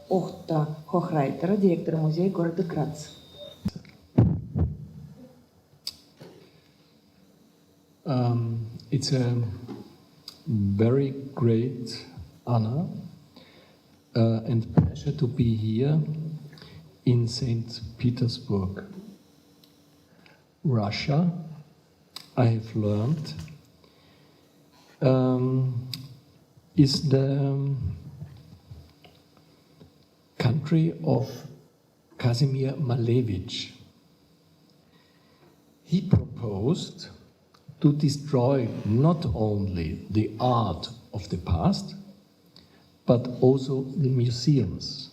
Отто Хохрайтера, директора Музея города Грац. It's a very great honor and pleasure to be here in St. Petersburg. Russia, I have learned, is the country of Kazimir Malevich. He proposed to destroy not only the art of the past, but also the museums,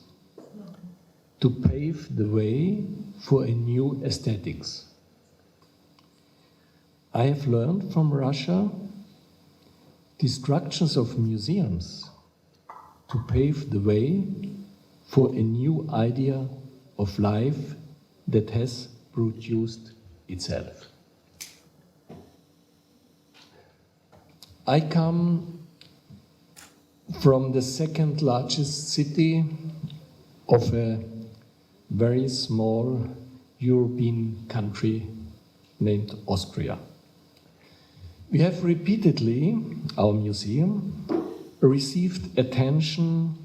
to pave the way for a new aesthetics. I have learned from Russia destructions of museums to pave the way for a new idea of life that has produced itself. I come from the second largest city of a very small European country named Austria. We have repeatedly, our museum, received attention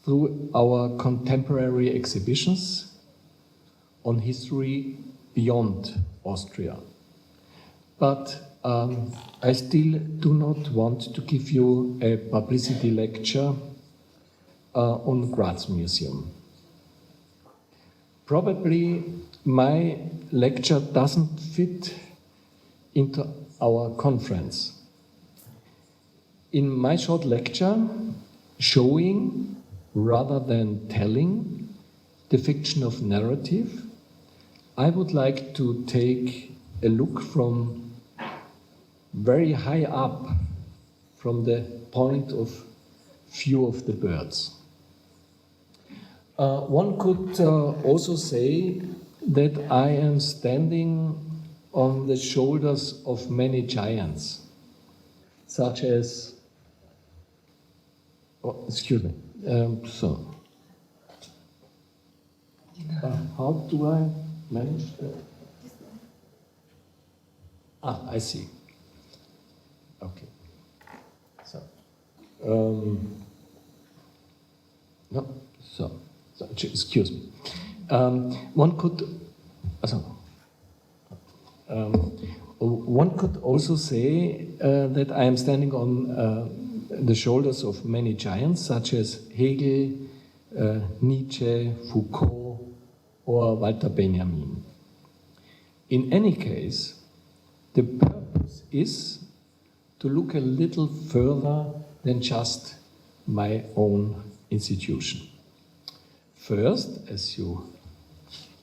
through our contemporary exhibitions on history beyond Austria. But I still do not want to give you a publicity lecture on GrazMuseum. Probably my lecture doesn't fit into our conference. In my short lecture, showing rather than telling the fiction of narrative, I would like to take a look from very high up, from the point of view of the birds. One could also say that I am standing on the shoulders of many giants, such as, how do I manage that? I see. Okay. So, excuse me. One could also say that I am standing on the shoulders of many giants, such as Hegel, Nietzsche, Foucault, or Walter Benjamin. In any case, the purpose is to look a little further than just my own institution. First, as you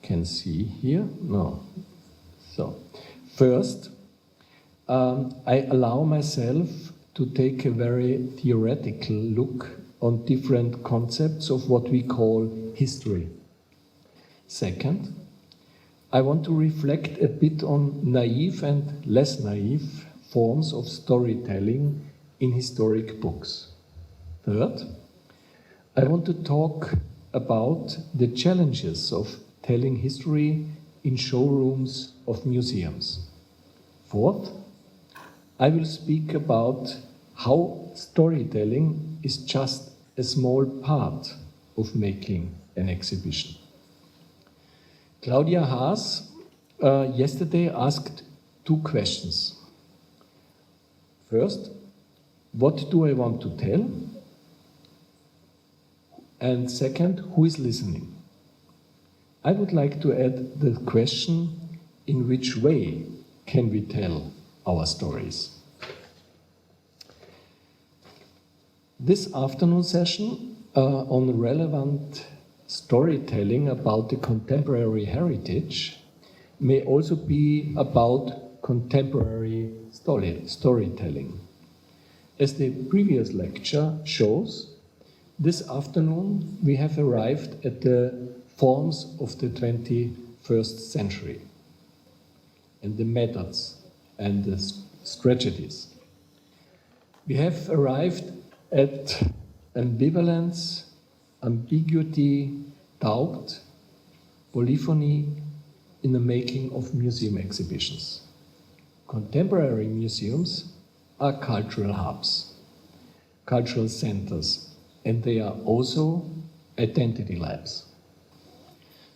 can see here, first, I allow myself to take a very theoretical look on different concepts of what we call history. Second, I want to reflect a bit on naive and less naive forms of storytelling in historic books. Third, I want to talk about the challenges of telling history in showrooms of museums. Fourth, I will speak about how storytelling is just a small part of making an exhibition. Claudia Haas yesterday asked two questions. First, what do I want to tell? And second, who is listening? I would like to add the question, in which way can we tell our stories? This afternoon session on relevant storytelling about the contemporary heritage may also be about contemporary storytelling. As the previous lecture shows, this afternoon we have arrived at the forms of the 21st century and the methods and the strategies. We have arrived at ambivalence, ambiguity, doubt, polyphony in the making of museum exhibitions. Contemporary museums are cultural hubs, cultural centers, and they are also identity labs.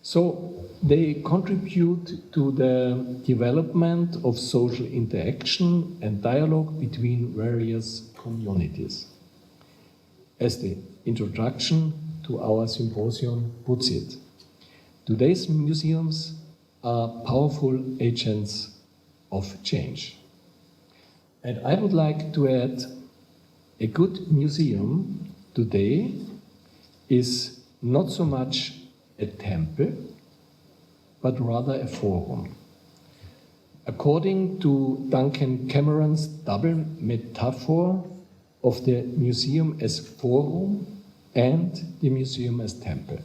So they contribute to the development of social interaction and dialogue between various communities. As the introduction to our symposium puts it, today's museums are powerful agents of change. And I would like to add, a good museum today is not so much a temple, but rather a forum. According to Duncan Cameron's double metaphor of the museum as forum and the museum as temple.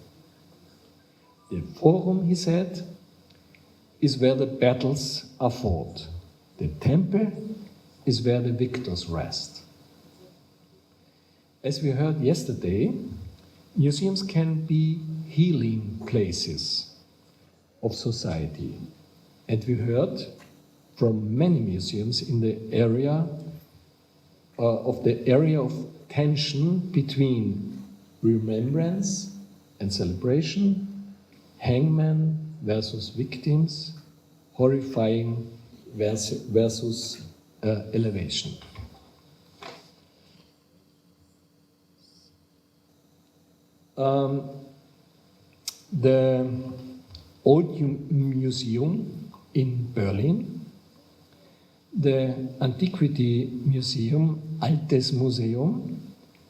The forum, he said, is where the battles are fought. The temple is where the victors rest. As we heard yesterday, museums can be healing places of society. And we heard from many museums in the area of tension between remembrance and celebration, hangman versus victims, horrifying versus elevation. The Old Museum in Berlin, the Antiquity Museum, Altes Museum,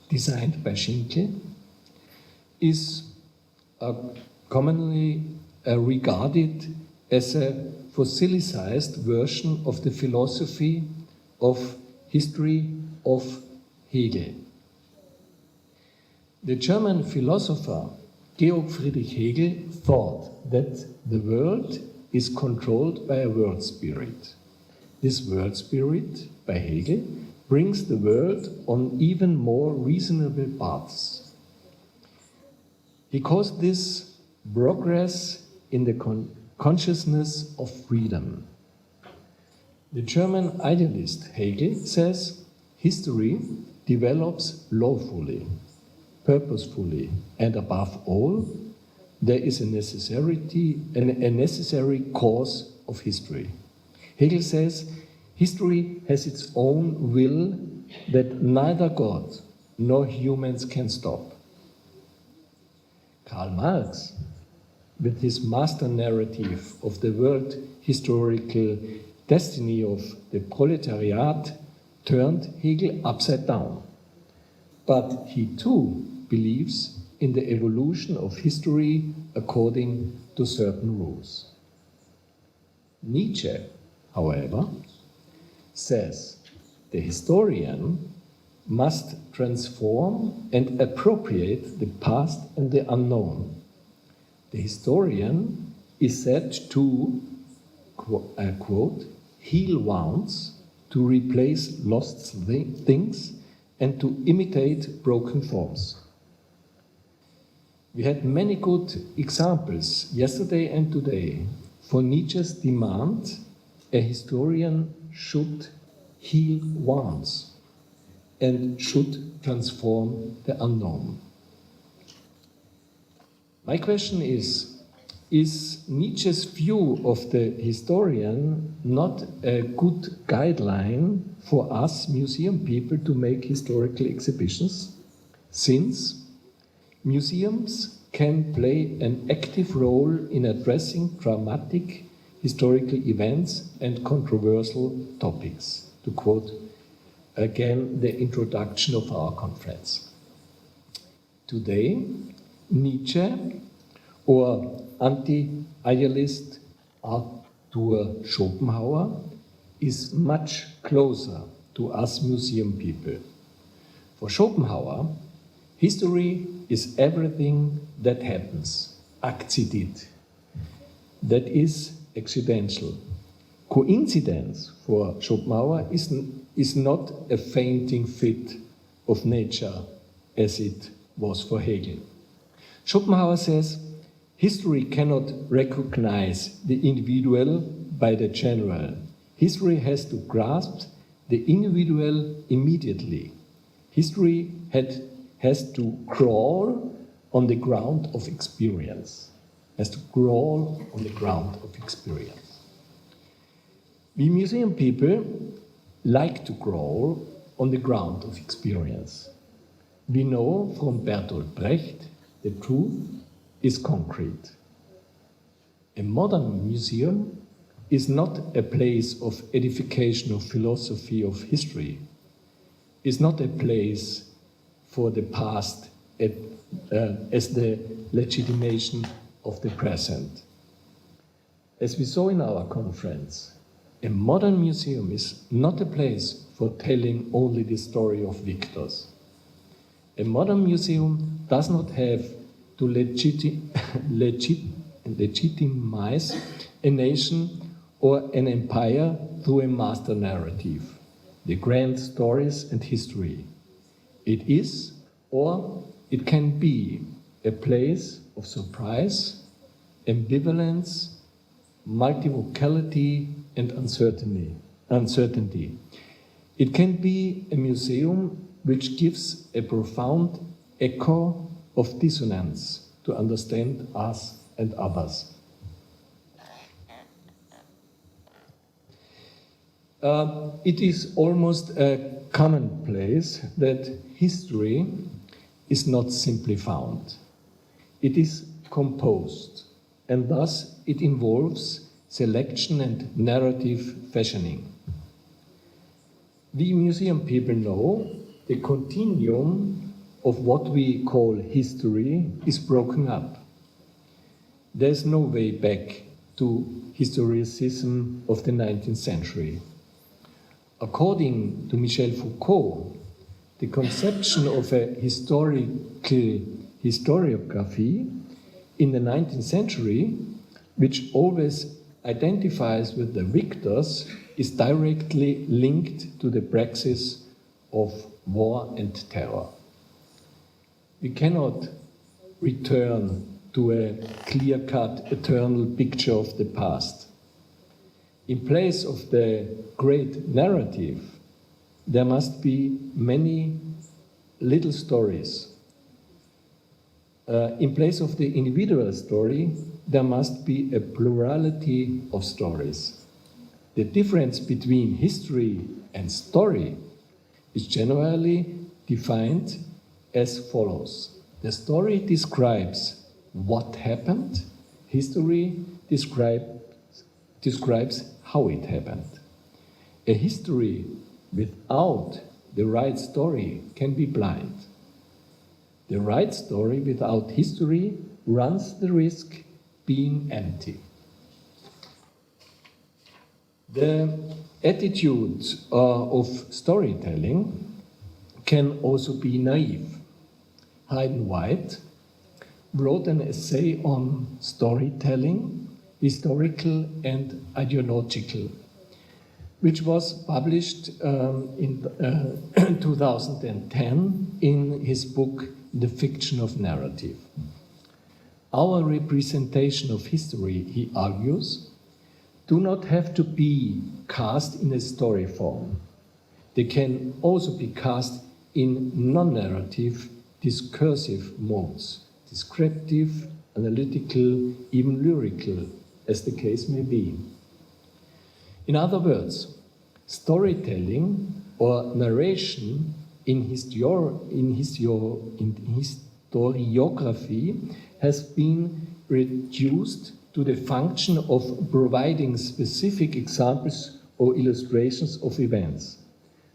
designed by Schinkel, is commonly regarded as a fossilized version of the philosophy of history of Hegel. The German philosopher Georg Friedrich Hegel thought that the world is controlled by a world spirit. This world spirit, by Hegel, brings the world on even more reasonable paths. He calls this progress in the consciousness of freedom. The German idealist Hegel says history develops lawfully, purposefully, and above all, there is a necessary cause of history. Hegel says history has its own will that neither God nor humans can stop. Karl Marx, with his master narrative of the world historical destiny of the proletariat, turned Hegel upside down. But he too believes in the evolution of history according to certain rules. Nietzsche, however, says the historian must transform and appropriate the past and the unknown. The historian is said to, quote, heal wounds, to replace lost things, and to imitate broken forms. We had many good examples yesterday and today for Nietzsche's demand a historian should heal wounds and should transform the unknown. My question is Nietzsche's view of the historian not a good guideline for us museum people to make historical exhibitions, since museums can play an active role in addressing dramatic historical events and controversial topics, to quote again the introduction of our conference. Today, Nietzsche or anti-idealist Arthur Schopenhauer is much closer to us museum people. For Schopenhauer, history is everything that happens, accident, that is accidental. Coincidence for Schopenhauer is not a fainting fit of nature as it was for Hegel. Schopenhauer says, history cannot recognize the individual by the general. History has to grasp the individual immediately. History has to crawl on the ground of experience. Has to crawl on the ground of experience. We museum people like to crawl on the ground of experience. We know from Bertolt Brecht, the truth is concrete. A modern museum is not a place of edification of philosophy of history, is not a place for the past as the legitimation of the present. As we saw in our conference, a modern museum is not a place for telling only the story of victors. A modern museum does not have to legitimize a nation or an empire through a master narrative, the grand stories and history. It is, or it can be, a place of surprise, ambivalence, multivocality, and uncertainty. It can be a museum which gives a profound echo of dissonance to understand us and others. It is almost a commonplace that history is not simply found. It is composed, and thus it involves selection and narrative fashioning. We museum people know the continuum of what we call history is broken up. There's no way back to historicism of the 19th century. According to Michel Foucault, the conception of a historiography in the 19th century, which always identifies with the victors, is directly linked to the praxis of war and terror. We cannot return to a clear-cut, eternal picture of the past. In place of the great narrative, there must be many little stories. In place of the individual story, there must be a plurality of stories. The difference between history and story is generally defined as follows. The story describes what happened, history describes how it happened. A history without the right story can be blind. The right story without history runs the risk being empty. The attitude of storytelling can also be naive. Hayden White wrote an essay on storytelling, historical and ideological, which was published in 2010 in his book, The Fiction of Narrative. Our representation of history, he argues, do not have to be cast in a story form. They can also be cast in non-narrative, discursive modes, descriptive, analytical, even lyrical, as the case may be. In other words, storytelling or narration in historiography has been reduced to the function of providing specific examples or illustrations of events.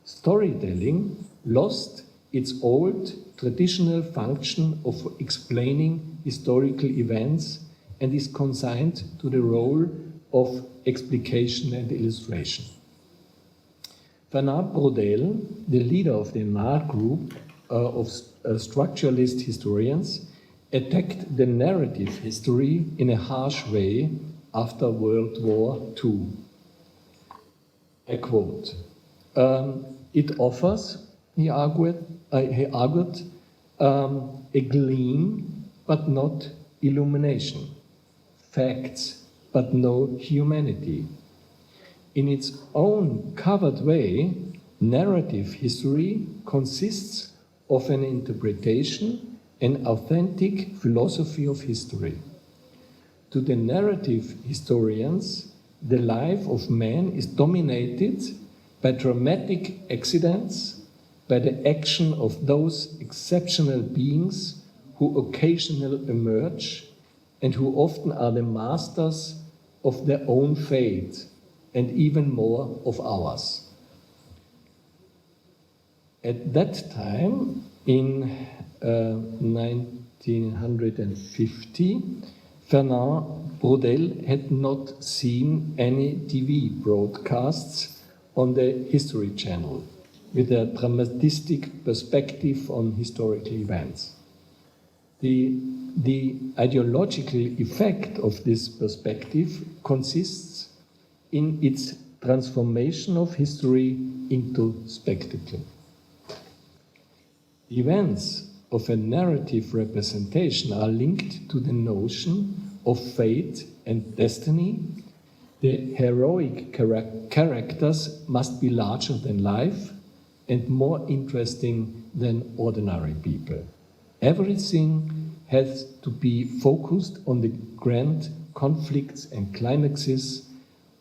Storytelling lost its old traditional function of explaining historical events and is consigned to the role of explication and illustration. Fernand Braudel, the leader of the NAR group of structuralist historians, attacked the narrative history in a harsh way after World War II. I quote, it offers, he argued, a gleam but not illumination, facts, but no humanity. In its own covered way, narrative history consists of an interpretation, an authentic philosophy of history. To the narrative historians, the life of man is dominated by dramatic accidents, by the action of those exceptional beings who occasionally emerge and who often are the masters of their own fate and even more of ours. At that time, in 1950, Fernand Braudel had not seen any TV broadcasts on the History Channel with a dramatistic perspective on historical events. The ideological effect of this perspective consists in its transformation of history into spectacle. The events of a narrative representation are linked to the notion of fate and destiny. The heroic characters must be larger than life and more interesting than ordinary people. Everything has to be focused on the grand conflicts and climaxes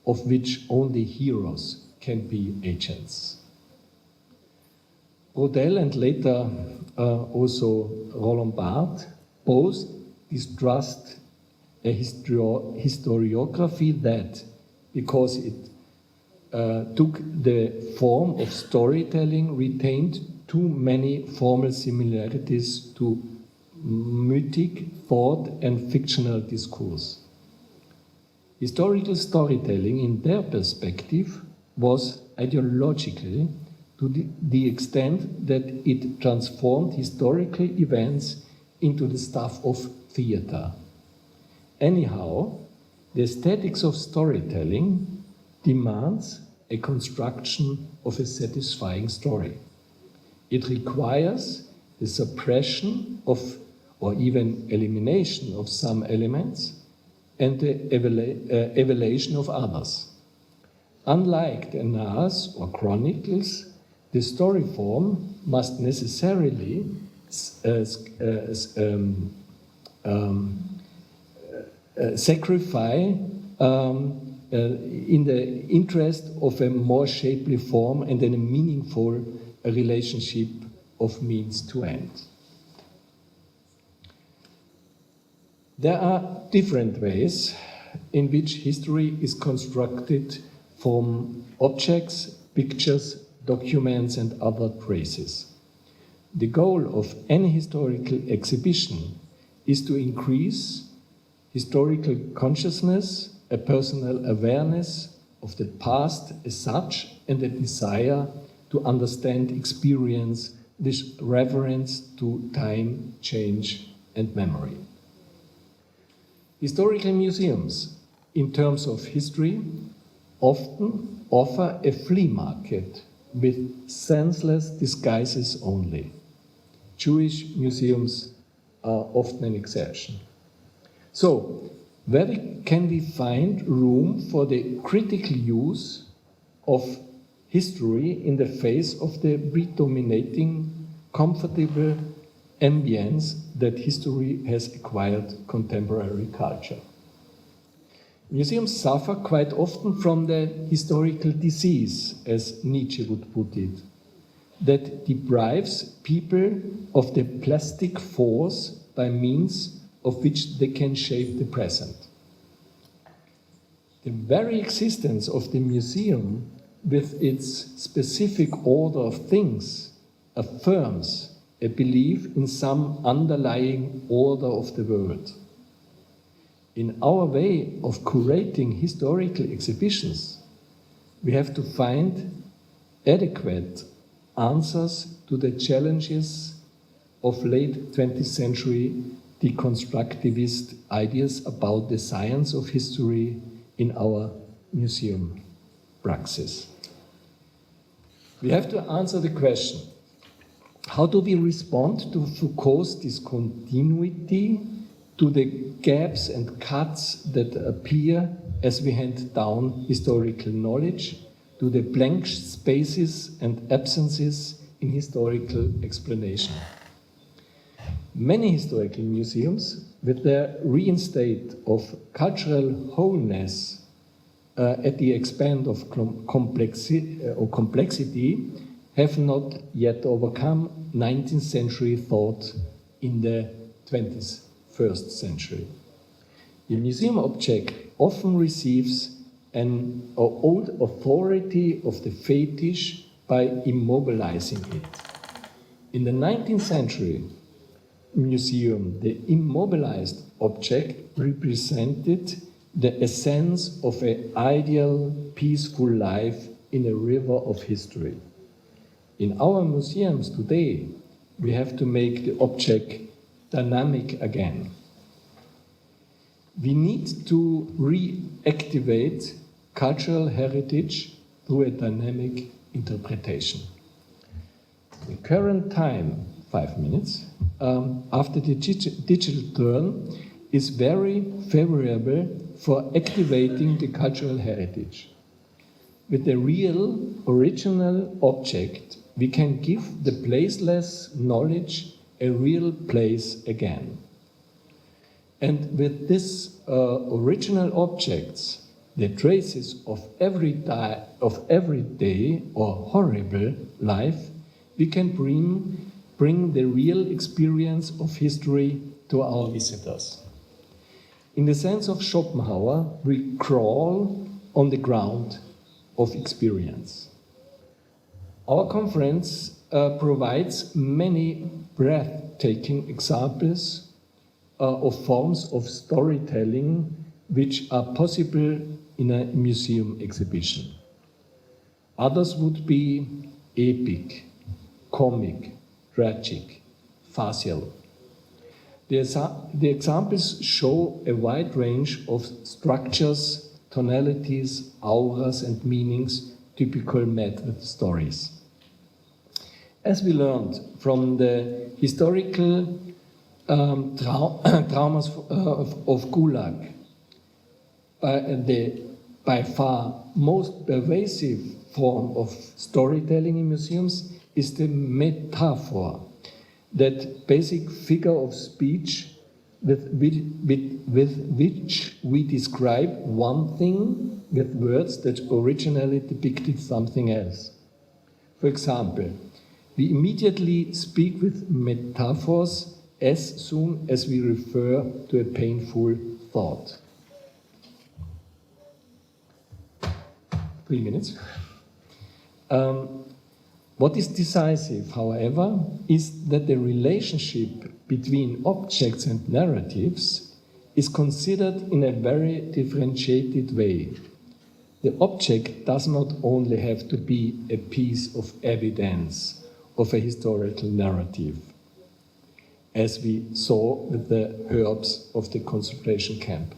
of which only heroes can be agents. Braudel and later also Roland Barthes both distrust a historiography that, because it took the form of storytelling, retained too many formal similarities to mythic thought and fictional discourse. Historical storytelling, in their perspective, was ideological to the extent that it transformed historical events into the stuff of theater. Anyhow, the aesthetics of storytelling demands a construction of a satisfying story. It requires the suppression of, or even elimination of some elements and the evaluation of others. Unlike the annals or chronicles, the story form must necessarily sacrifice in the interest of a more shapely form and in a meaningful relationship of means to end. There are different ways in which history is constructed from objects, pictures, documents, and other traces. The goal of any historical exhibition is to increase historical consciousness, a personal awareness of the past as such, and a desire to understand experience with reference to time, change, and memory. Historical museums, in terms of history, often offer a flea market with senseless disguises only. Jewish museums are often an exception. So, where can we find room for the critical use of history in the face of the predominating, comfortable ambience that history has acquired contemporary culture? Museums suffer quite often from the historical disease, as Nietzsche would put it, that deprives people of the plastic force by means of which they can shape the present. The very existence of the museum, with its specific order of things, affirms a belief in some underlying order of the world. In our way of curating historical exhibitions, we have to find adequate answers to the challenges of late 20th century deconstructivist ideas about the science of history in our museum praxis. We have to answer the question, how do we respond to Foucault's discontinuity to the gaps and cuts that appear as we hand down historical knowledge, to the blank spaces and absences in historical explanation. Many historical museums, with their reinstate of cultural wholeness at the expense of complexity, have not yet overcome 19th century thought in the 21st century. The museum object often receives an old authority of the fetish by immobilizing it. In the 19th century museum, the immobilized object represented the essence of an ideal, peaceful life in a river of history. In our museums today, we have to make the object dynamic again. We need to reactivate cultural heritage through a dynamic interpretation. The current time, 5 minutes, after the digital turn, is very favorable for activating the cultural heritage. With the real, original object, we can give the placeless knowledge a real place again. And with these original objects, the traces of everyday or horrible life, we can bring the real experience of history to our visitors. In the sense of Schopenhauer, we crawl on the ground of experience. Our conference provides many breathtaking examples of forms of storytelling which are possible in a museum exhibition. Others would be epic, comic, tragic, farcical. The examples show a wide range of structures, tonalities, auras, and meanings typical method stories. As we learned from the historical traumas of Gulag, the by far most pervasive form of storytelling in museums is the metaphor, that basic figure of speech with which we describe one thing with words that originally depicted something else. For example, we immediately speak with metaphors as soon as we refer to a painful thought. 3 minutes. What is decisive, however, is that the relationship between objects and narratives is considered in a very differentiated way. The object does not only have to be a piece of evidence of a historical narrative, as we saw with the herbs of the concentration camp.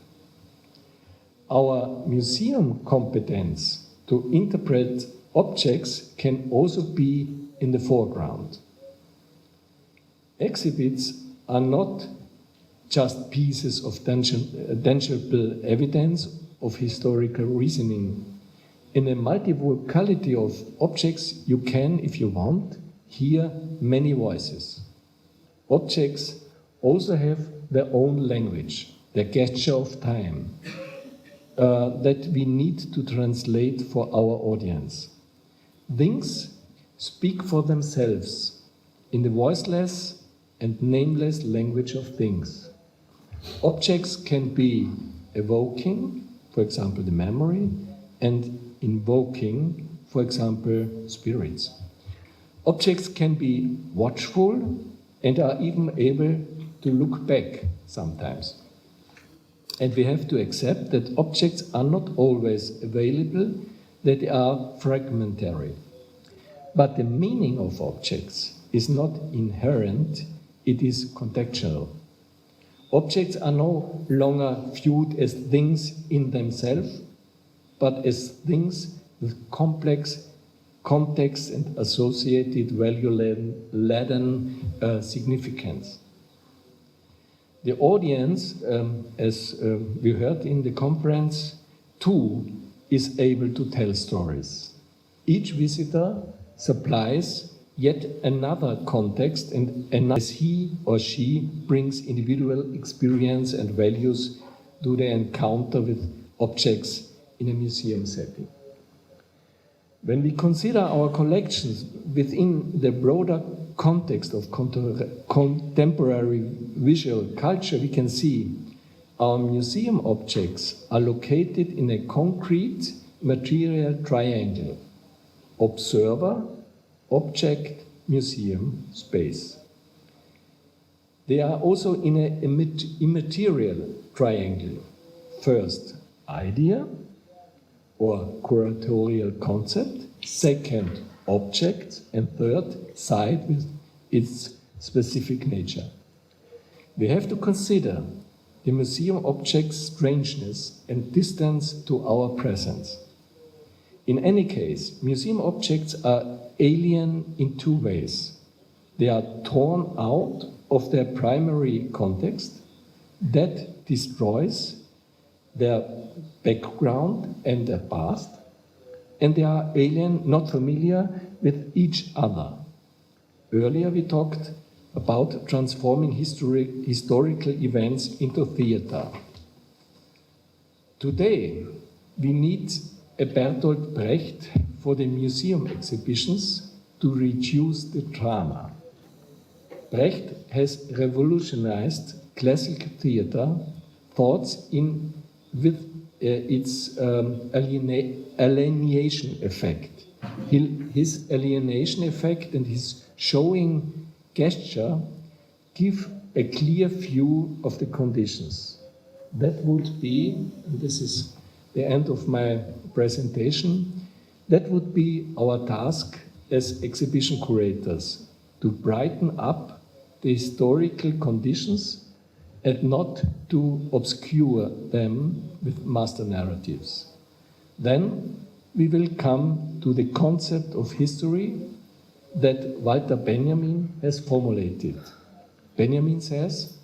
Our museum competence to interpret objects can also be in the foreground. Exhibits are not just pieces of tangible evidence of historical reasoning. In a multivocality of objects, you can, if you want, hear many voices. Objects also have their own language, their gesture of time, that we need to translate for our audience. Things speak for themselves in the voiceless and nameless language of things. Objects can be evoking, for example, the memory, and invoking, for example, spirits. Objects can be watchful and are even able to look back sometimes. And we have to accept that objects are not always available, that they are fragmentary. But the meaning of objects is not inherent, it is contextual. Objects are no longer viewed as things in themselves, but as things with complex context and associated value-laden significance. The audience, as we heard in the conference, too, is able to tell stories. Each visitor supplies yet another context, and as he or she brings individual experience and values to the encounter with objects in a museum setting. When we consider our collections within the broader context of contemporary visual culture, we can see our museum objects are located in a concrete material triangle: observer, object, museum, space. They are also in an immaterial triangle. First, idea or curatorial concept. Second, object. And third, site with its specific nature. We have to consider the museum object's strangeness and distance to our presence. In any case, museum objects are alien in two ways. They are torn out of their primary context that destroys their background and their past, and they are alien, not familiar with each other. Earlier we talked about transforming historical events into theater. Today we need a Bertolt Brecht for the museum exhibitions to reduce the drama. Brecht has revolutionized classical theater thoughts with its alienation effect. His alienation effect and his showing gesture give a clear view of the conditions. That would be, and this is the end of my presentation, that would be our task as exhibition curators, to brighten up the historical conditions and not to obscure them with master narratives. Then we will come to the concept of history that Walter Benjamin has formulated. Benjamin says,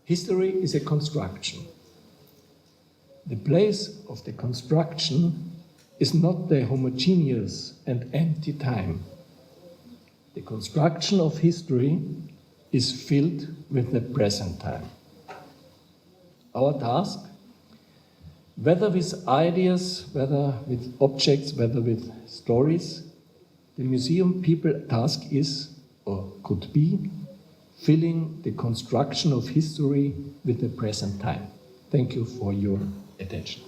history is a construction. The place of the construction is not the homogeneous and empty time. The construction of history is filled with the present time. Our task, whether with ideas, whether with objects, whether with stories, the museum people task is, or could be, filling the construction of history with the present time. Thank you for your attention.